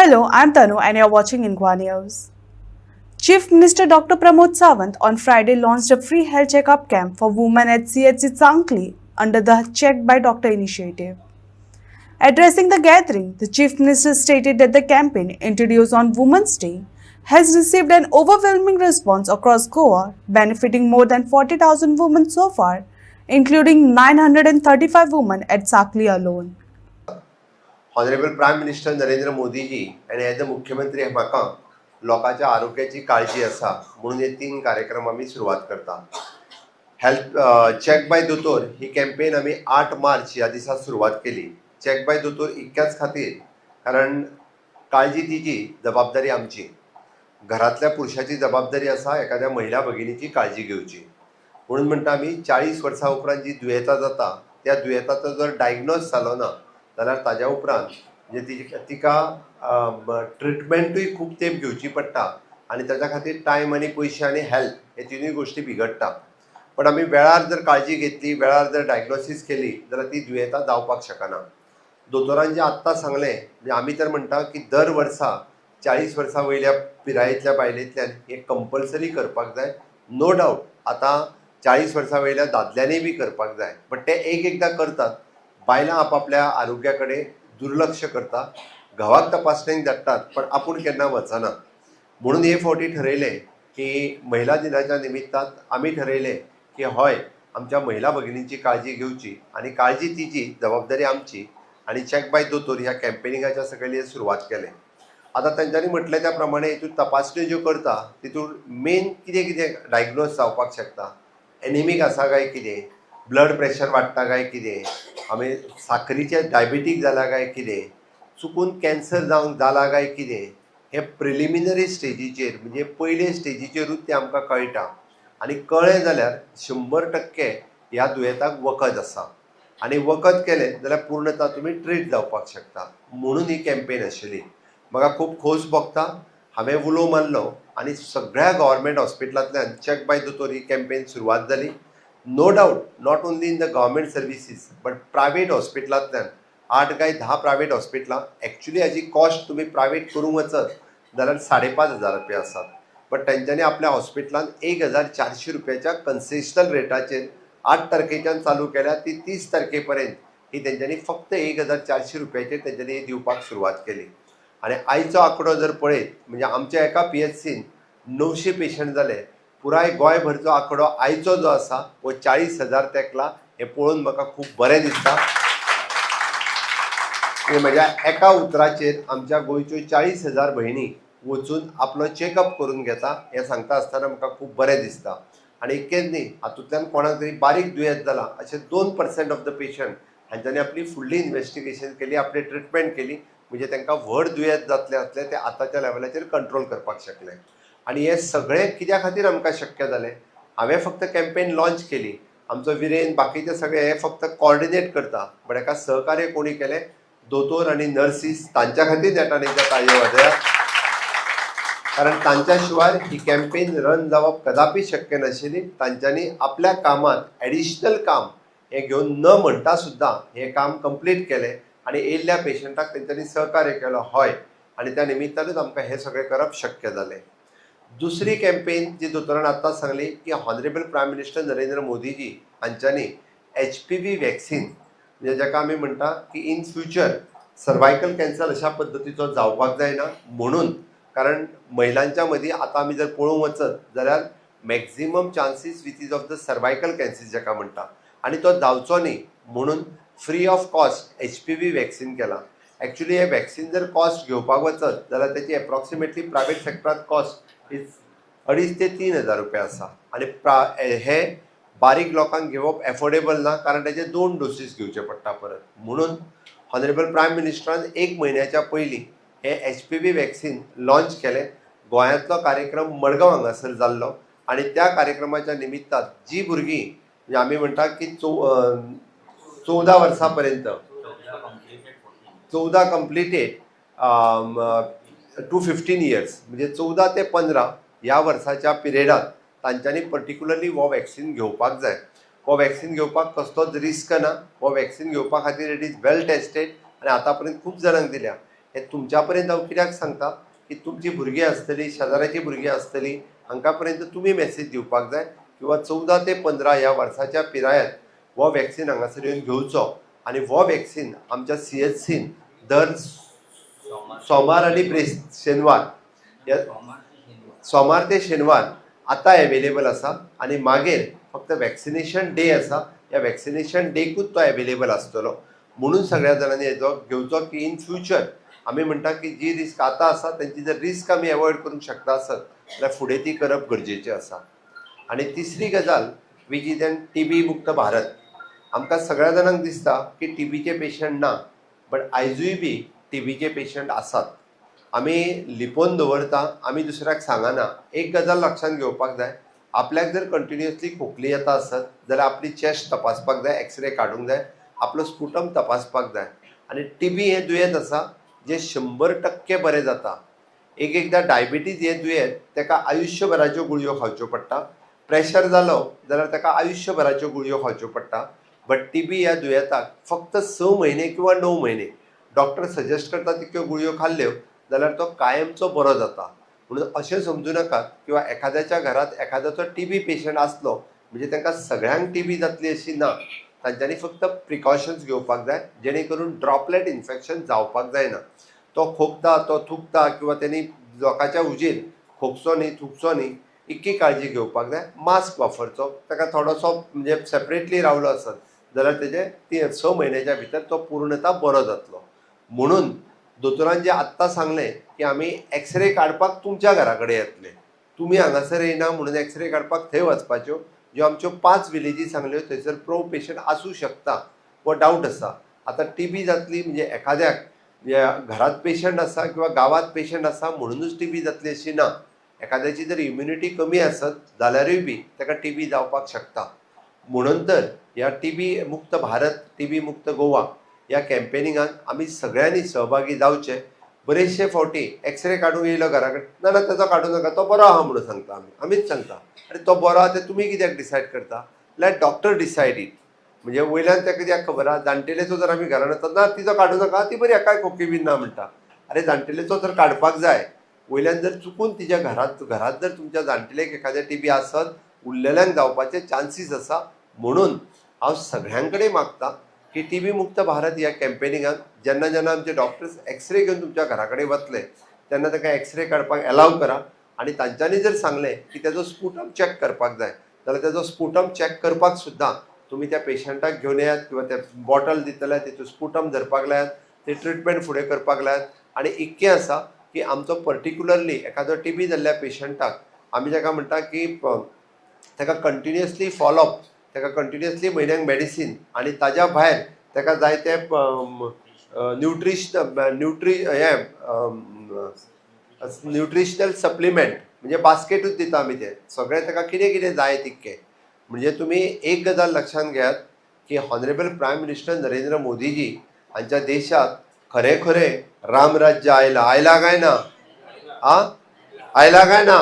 Hello, I'm Tanu and you're watching Inqua News. Chief Minister Dr. Pramod Sawant on Friday launched a free health checkup camp for women at CHC Chankli under the Check by Doctor initiative. Addressing the gathering, the Chief Minister stated that the campaign, introduced on Women's Day, has received an overwhelming response across Goa, benefiting more than 40,000 women so far, including 935 women at Sakli alone. Honourable prime minister Narendra Modiji आणि as अ मुख्यमंत्री म्हाका लोकांच्या आरोग्याची काळजी आसा म्हणून हे 3 कार्यक्रम आम्ही सुरुवात करता. हेल्थ चेक बाय दोतोर ही कॅम्पेन आम्ही 8 मार्च ह्या दिसा सुरुवात केली. चेक बाय दोतोर इतक्याच खातीर कारण काळजी तिची जबाबदारी आमची. घरातल्या पुरुषाची जबाबदारी आसा एखाद्या महिला भगिनीची काळजी घेवची. म्हणून म्हणटा आमी 40 वर्सां उपरांत जी दुयेंतां जाता त्या दुयेंताचो जर डायग्नोज जालो ना जाल्यार ताज्या उपरांत म्हणजे तिका ट्रिटमेंटूय खूब तेंप घेवची पडटा आनी ताच्या खातीर टायम आनी पयशे आनी हेल्थ हे तिनूय गोश्टी बिगडटा. पण आमी वेळार जर काळजी घेतली, वेळार जर डायग्नोसीस केली जाल्यार ती दुयेंतां जावपाक शकना. दोतोरान जें आत्तां सांगलें म्हणजे आमी तर म्हणटा की दर वर्सा 40 वर्सां वयल्या पिरायेंतल्या बायलेंतल्यान हे कंपल्सरी करपाक जाय. नो डावट आतां 40 वर्सां वयल्या दादल्यांनी बी करपाक जाय, बट ते एकदां करतात. बायलां आपापल्या आरोग्याकडे दुर्लक्ष करता, घोवाक तपासणेक धाडटात पण आपूण केन्ना वचना. म्हणून हे फावटी ठरयलें की महिला दिनाच्या निमित्तान आमी ठरयलें की हय आमच्या महिला भगिनींची काळजी घेवची आनी काळजी तिची जबाबदारी आमची आनी चेक बाय दोतोर ह्या कॅम्पेनिंगाच्या सकयल सुरवात केलें. आतां तांच्यांनी म्हटलें त्या प्रमाणे हितून तपासण्यो ज्यो करता तितून मेन कितें कितें डायग्नोज जावपाक शकता, एनिमीक आसा काय कितें, ब्लड प्रेशर वाडटा काय कितें, आमी साखरीचे डायबिटीक जाला काय कितें, चुकून कॅन्सर जावंक जाला काय कितें, हे प्रिलिमिनरी स्टेजीचेर म्हणजे पयले स्टेजीचेरूच तें आमकां कळटा. आनी कळ्ळें जाल्यार 100% ह्या दुयेंताक वखद आसा आनी वखद केलें जाल्यार पूर्णता तुमी ट्रीट जावपाक शकता. म्हणून ही कॅम्पेन आशिल्ली. म्हाका खूब खोस भोगता. हांवें उलो मारलो आनी सगळ्या गव्हर्मेंट हॉस्पिटलांतल्यान चेक बाय दोतोर ही कॅम्पेन सुरवात जाली. No doubt not only in the government services but private हॉस्पिटलांतल्यान 8 काय 10 प्रायवेट हॉस्पिटलां एक्चुली हाजी कॉस्ट तुमी प्रायवेट करूंक वचत जाल्यार 5,500 रुपया आसात. बट तांच्यांनी आपल्या हॉस्पिटलांत 1,400 रुपयाच्या कन्सेशनल रेटाचेर 8 तारखेच्यान चालू केल्या ती 30 तारखेपर्यंत ही तेंच्यांनी फक्त 1,400 रुपयाचेर तेंच्यांनी दिवपाक सुरवात केली. आनी आयचो आंकडो जर पळयत म्हणजे आमच्या एका PHCन 900 पेशंट जाले. पुराय गोंयभरचो आंकडो आयचो जो आसा वो 40,000 तेंकला. हें पळोवन म्हाका खूब बरें दिसता. म्हज्या एका उतराचेर आमच्या गोंयच्यो 40,000 भयणी वचून आपलो चेकअप करून घेता हें सांगता आसतना म्हाका खूब बरें दिसता. आनी इतकेंच न्ही, हातूंतल्यान कोणाक तरी बारीक दुयेंत जाला अशें 2% ऑफ द पेशंट हांच्यांनी आपली फुडली इन्वेस्टिगेशन केली, आपली ट्रिटमेंट केली म्हणजे तांकां व्हड दुयेंत जातलें आसलें तें आतांच्या लेवलाचेर कंट्रोल करपाक शकलें. आनी हें सगळें कित्या खातीर आमकां शक्य जालें? हांवें फक्त कॅम्पेन लॉन्च केली, आमचो विरेन बाकीचे सगळे हे फक्त कॉर्डिनेट करता, बट हेका सहकार्य कोणी केलें? दोतोर आनी नर्सीस. तांच्या खातीर नेटांनीच्या ताळयो वाजयात. कारण तांच्या शिवाय ही कॅम्पेन रन जावप कदापि शक्य नाशिल्ली. तांच्यांनी आपल्या कामात एडिशनल काम हे घेवन न म्हणटा सुद्दां हें काम कंप्लीट केलें आनी येयल्ल्या पेशंटाक तेंच्यांनी सहकार्य केलो. हय, आनी त्या निमित्तानूच आमकां हें सगळें करप शक्य जालें. दुसरी कॅम्पेन जी दोतोरान आत्तां सांगली की honourable prime minister Narendra Modiji हांच्यांनी HPV वॅक्सीन म्हणजे जाका आमी म्हणटा की इन फ्युचर सर्वायकल कॅन्सर अशा पद्दतीचो जावपाक जायना म्हणून. कारण महिलांच्या मदीं आतां आमी जर पळोवंक वचत जाल्यार maximum chances width of the cervical cancer जाका म्हणटा आनी तो जावचो न्ही म्हणून free of cost HPV vaccine केला. एक्चुली हे वॅक्सीन जर कॉस्ट घेवपाक वचत जाल्यार त्याची एप्रॉक्सिमेटली प्रायवेट सेक्टरांत कॉस्ट 2,500 ते 3,000 रुपया आसा. आनी हे बारीक लोकांक घेवप एफोर्डेबल ना कारण ताचे 2 डोसीस घेवचे पडटा परत. म्हणून हॉनरेबल प्रायम मिनिस्टरान 1 म्हयन्याच्या पयलीं हे HPV वॅक्सीन लॉन्च केलें. गोंयांतलो कार्यक्रम मडगांव हांगासर जाल्लो आनी त्या कार्यक्रमाच्या निमित्तान जी भुरगीं म्हणजे आमी म्हणटा की 14 वर्सां पर्यंत 14 कंप्लिटेड टू 15 इयर्स म्हणजे 14 ते 15 ह्या वर्साच्या पिरियडात तांच्यांनी पर्टिक्युलरली हो वॅक्सीन घेवपाक जाय. हो वॅक्सीन घेवपाक कसलोच रिस्क ना. हो वॅक्सीन घेवपा खातीर इट इज वेल टेस्टेड आनी आतां पर्यंत खूब जाणांक दिल्या. हे तुमच्या पर्यंत हांव कित्याक सांगता की तुमची भुरगीं आसतलीं, शेजाऱ्याची भुरगीं आसतलीं, हांकां पर्यंत तुमी मॅसेज दिवपाक जाय किंवा 14 ते 15 ह्या वर्साच्या पिरायेंत हो वॅक्सीन हांगासर येवन घेवचो आनी हो वॅक्सीन आमच्या CHCन दर सोमार आनी शेनवार सोमार ते शेनवार आतां एवेलेबल आसा आनी मागीर फक्त वॅक्सिनेशन डे आसा, ह्या वॅक्सिनेशन डेकूच तो एवेलेबल आसतलो. म्हणून सगळ्या जाणांनी हेजो घेवचो की इन फ्युचर आमी म्हणटा की जी रिस्क आतां आसा तेंची जर रिस्क आमी एवॉयड करूंक शकता आसत जाल्यार फुडें ती करप गरजेचें आसा. आनी तिसरी गजाल वीच इज एन TB मुक्त भारत. आमकां सगळ्या जाणांक दिसता की TBचे पेशंट ना, बट आयजूय बी TBचे पेशंट आसात. आमी लिपोवन दवरता, आमी दुसऱ्याक सांगना. एक गजाल लक्षांत घेवपाक जाय, आपल्याक जर कंटिन्युअसली खोकली येता आसत जाल्यार आपली चेस्ट तपासपाक जाय, एक्सरे काडूंक जाय, आपलो स्पुटम तपासपाक जाय. आनी TB हें दुयेंत आसा जें 100% बरें जाता. एकदां डायबिटीज हें दुयेंत ताका आयुश्यभराच्यो गुळयो खावच्यो पडटा. प्रेशर जालो जाल्यार ताका आयुश्यभराच्यो गुळयो खावच्यो पडटा. बट TB ह्या दुयेंताक फक्त 6 म्हयने किंवा 9 म्हयने डॉक्टर सजेस्ट करता तितक्यो गुळयो खाल्ल्यो जाल्यार तो कायमचो बरो जाता. म्हणून अशें समजू नाकात किंवा एखाद्याच्या घरात एखाद्याचो TB पेशंट आसलो म्हणजे तांकां सगळ्यांक TB जातली अशी ना. तांच्यांनी फक्त प्रिकॉशन्स घेवपाक जाय जेणे करून ड्रॉपलेट इन्फेक्शन जावपाक जायना. तो खोकता, तो थुकता किंवा त्यांनी लोकांच्या उजेर खोकचो न्ही, थुकचो न्ही, इतकी काळजी घेवपाक जाय. मास्क वापरचो, ताका थोडोसो म्हणजे सेपरेटली रावलो आसत जाल्यार तेजे 6 म्हयन्याच्या भितर तो पूर्णता बरो जातलो. म्हणून दोतोरान जें आत्तां सांगलें की आमी एक्सरे काडपाक तुमच्या घरा कडेन येतले. तुमी हांगासर येयना म्हणून एक्सरे काडपाक थंय वचपाच्यो. ज्यो आमच्यो 5 विलेजी सांगल्यो थंयसर प्रो पेशंट आसूं शकता हो डावट आसा. आतां TB जातली म्हणजे एखाद्याक घरात पेशंट आसा किंवा गावात पेशंट आसा म्हणूनच TB जातली अशी ना. एखाद्याची जर इम्युनिटी कमी आसत जाल्यारूय बी ताका TB जावपाक शकता. म्हणून तर ह्या TB मुक्त भारत, TB मुक्त गोवा ह्या कॅम्पेनिंगान आमी सगळ्यांनी सहभागी जावचे. बरेचशे फावटी एक्सरे काडूंक येयलो घरा कडेन, ना ना ताचो काडूं नाका, तो बरो आहा म्हणून सांगता आमीच सांगता. अरे तो बरो आहा ते तुमी कित्याक डिसायड करता? Let doctor decide it. म्हणजे वयल्यान ताका कित्याक खबर आहा, जाणटेलेचो जर आमी घरान येतात ना तिचो काडूं नाका, ती बरी काय खोकी बीन ना म्हणटा. अरे जाणटेलेचो जर काडपाक जाय, वयल्यान जर चुकून तिच्या घरात जर तुमच्या जाणटेल्याक एखाद्या TB आसत उरलेल्यांक जावपाचे चान्सीस आसा. म्हणून हांव सगळ्यां कडेन मागता की TB मुक्त भारत ह्या कॅम्पेनिंगान जेन्ना जेन्ना आमचे डॉक्टर्स एक्सरे घेवन तुमच्या घरा कडेन वतले तेन्ना ताका एक्सरे काडपाक अलाव करा. आनी तांच्यांनी जर सांगलें की तेजो स्पुटम चॅक करपाक जाय जाल्यार तेजो स्पुटम चॅक करपाक सुद्दां तुमी त्या पेशंटाक घेवन येयात किंवा ते बॉटल दितले तितून स्पुटम धरपाक लायात, ते ट्रिटमेंट फुडें करपाक लायात. आनी इतकें आसा की आमचो पर्टिक्युलरली एखादो TB जाल्ल्या पेशंटाक आमी ताका म्हणटा की ताका कंटिन्युअसली फॉलोअप, ताका कंटिन्युअसली म्हयन्याक मेडिसीन आनी ताज्या भायर ताका जाय ते न्यूट्रिशनल सप्लिमेंट म्हणजे बास्केटूच दिता आमी ते सगळें. ताका कितें कितें जाय तितकें. म्हणजे तुमी एक गजाल लक्षांत घेयात की honourable prime minister Narendra Modiji हांच्या देशात खरें खरें राम राज्य आयला काय ना? आयला काय ना?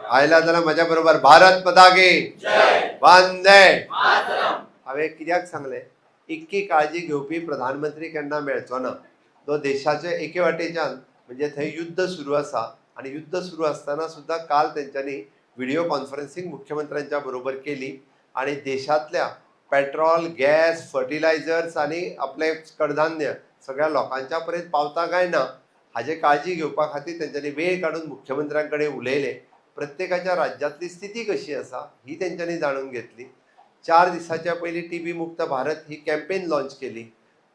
आयला जाल्यार म्हाज्या बरोबर भारत माता की वंदे. हांवें कित्याक सांगलें, इतकी काळजी घेवपी प्रधानमंत्री केन्ना मेळचो ना जो देशाचे एके वाटेच्यान म्हणजे थंय युद्ध सुरू आसा आनी युद्ध सुरू आसतना सुद्दां काल तेंच्यांनी व्हिडिओ कॉन्फरन्सिंग मुख्यमंत्र्यांच्या बरोबर केली आनी देशांतल्या पेट्रोल, गॅस, फर्टिलायझर्स आनी आपले कडधान्य सगळ्या लोकांच्या पर्यंत पावता काय ना हाजे काळजी घेवपा खातीर तेंच्यांनी वेळ काडून मुख्यमंत्र्यां कडेन उलयले. प्रत्येकाच्या राज्यांतली स्थिती कशी आसा ही तेंच्यांनी जाणून घेतली. 4 दिसाच्या पयलीं TB मुक्त भारत ही कॅम्पेन लॉन्च केली.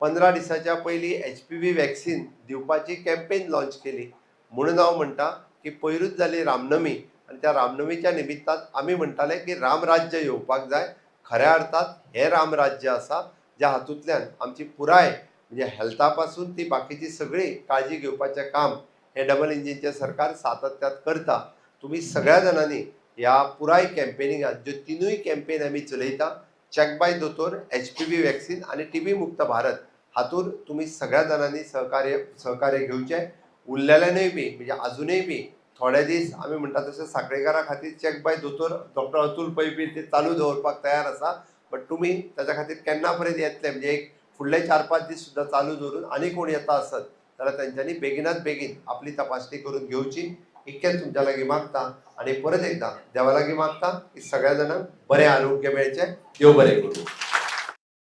15 दिसाच्या पयलीं HPV वॅक्सीन दिवपाची कॅम्पेन लॉन्च केली. म्हणून हांव म्हणटा की पयरूच जाली रामनमी आनी त्या रामनमीच्या निमित्तान आमी म्हणटाले की रामराज्य येवपाक जाय. खऱ्या अर्थात हे रामराज्य आसा ज्या हातूंतल्यान आमची पुराय म्हणजे हेल्था पासून ती बाकीची सगळी काळजी घेवपाचें काम हे डबल इंजिनचें सरकार सातत्यात करता. तुमी सगळ्या जाणांनी ह्या पुराय कॅम्पेनिंगात ज्यो तिनूय कॅम्पेन आमी चलयता, चॅक बाय दोतोर, HPV वॅक्सीन आनी TB मुक्त भारत, हातूंत तुमी सगळ्या जाणांनी सहकार्य घेवचें. उरलेल्यांनूय बी म्हणजे अजुनूय बी थोडे दीस आमी म्हणटा तशें साखळेकारा खातीर चॅक बाय दोतोर डॉक्टर अतुल पै बी ते चालू दवरपाक तयार आसा. बट तुमी ताच्या खातीर केन्ना पर्यंत येतले म्हणजे एक फुडले 4-5 दीस सुद्दां चालू दवरून आनी कोण येता आसत जाल्यार तांच्यांनी बेगिनात बेगीन आपली तपासणी करून घेवची इतकेंच तुमच्या लागीं मागता आनी परत एकदा देवा लागीं मागता की सगळ्या जाणांक बरें आरोग्य मेळचें देव बरें करूं.